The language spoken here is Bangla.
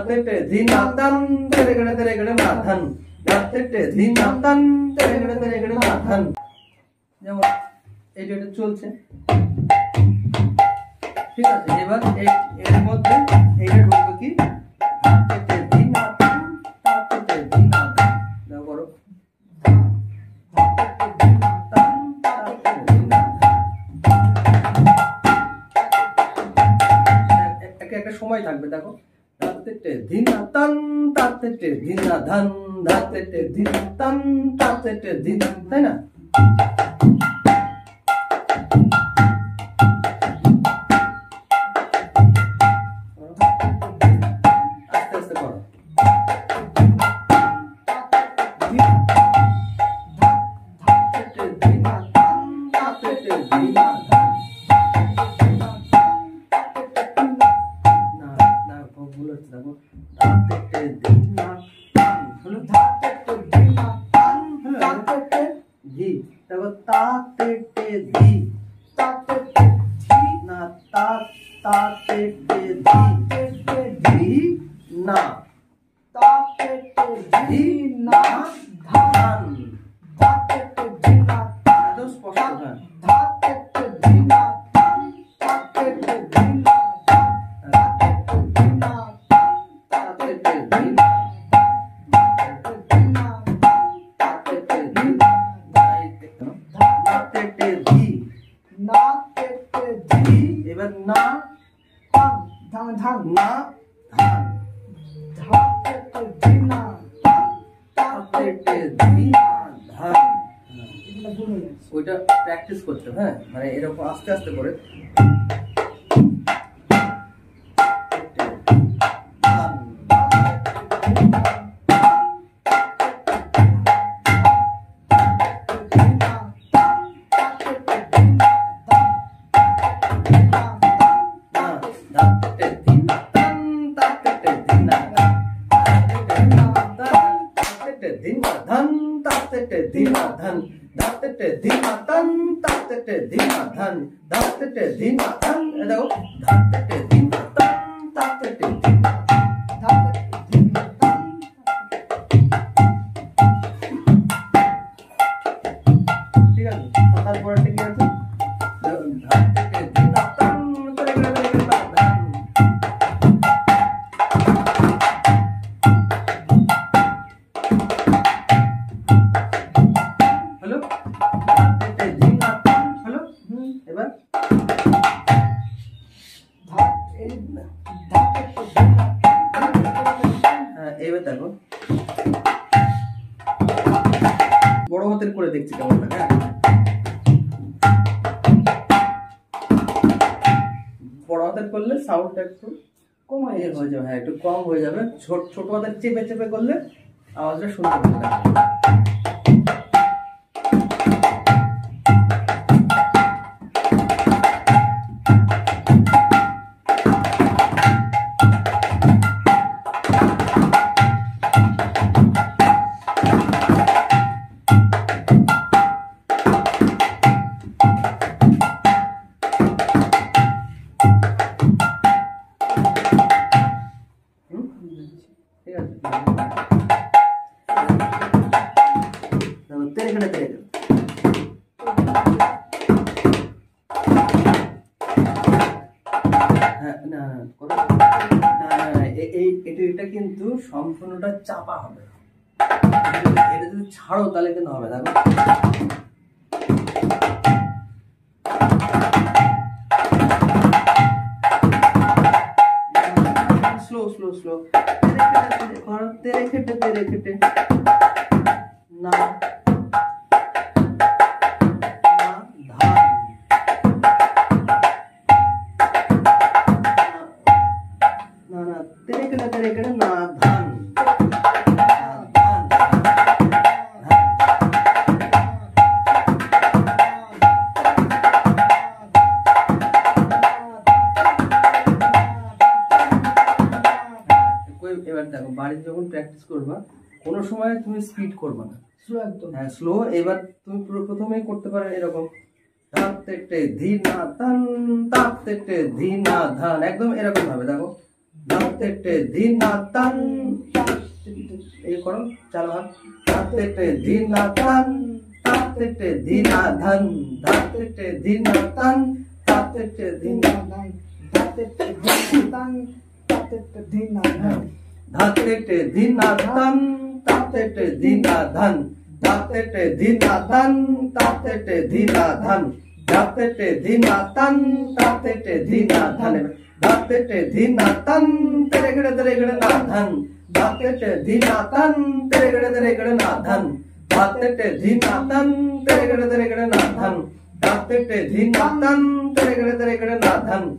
তে তে ধি না তান তেরে গড়ে না ধান ধা তে তে ধি না তান তেরে গড়ে না ধান। যেমন এটা চলছে, ঠিক আছে। এবার এর মধ্যে এইটা ঢুকবে কি ধা তে তে ধি না তান তা তে তে ধি না ধান। দাও করো একটা সময় থাকবে, দেখো ধাতে টে ধিনা তান তাতে টে ধিনা ধান ধাতে টে ধিনা তান তাতে টে ধিনা, তাই না? আস্তে আস্তে করো। এবার না ধান ধান না ধান ওইটা প্র্যাকটিস করতে, হ্যাঁ, মানে এরকম আস্তে আস্তে করে। এবার দেখো বড় হাতের করে দেখছি কেমন লাগে। বড় হাতের করলে সাউন্ডটা একটু কম হয়ে যাবে, হ্যাঁ একটু কম হয়ে যাবে। ছোট হাতের চেপে চেপে করলে আওয়াজটা শুনতে ভালো লাগে। এটা কিন্তু সম্পূর্ণটা চাপা হবে, এটা যদি ছাড়ো তাহলে কিন্তু হবে। দেখো স্লো স্লো স্লো তেরে খেটে না এবার দেখো বাড়িতে যখন প্র্যাকটিস করবা কোনো সময় তুমি স্পিড করবা না, স্লো একদম, হ্যাঁ স্লো। এবার তুমি প্রথমেই করতে পারো এরকম ধি না ধান তাতে ধি না ধান, একদম এরকম ভাবে দেখো। धाते टे धीना तन ये करो चलो हाथ धाते टे धीना तन धाते टे धीना धन धाते टे धीना तन धाते टे धीना धन धाते टे धीना तन धाते टे धीना धन धाते टे धीना तन धाते टे धीना धन धाते टे धीना तन धाते टे धीना धन धाते टे धीना तन धाते टे धीना धन धाते टे धीना तन तेरे गड़े ना धन धाते टे धीना तन तेरे गड़े ना धन धाते टे धीना तन तेरे गड़े ना धन धाते टे धीना तन तेरे गड़े ना धन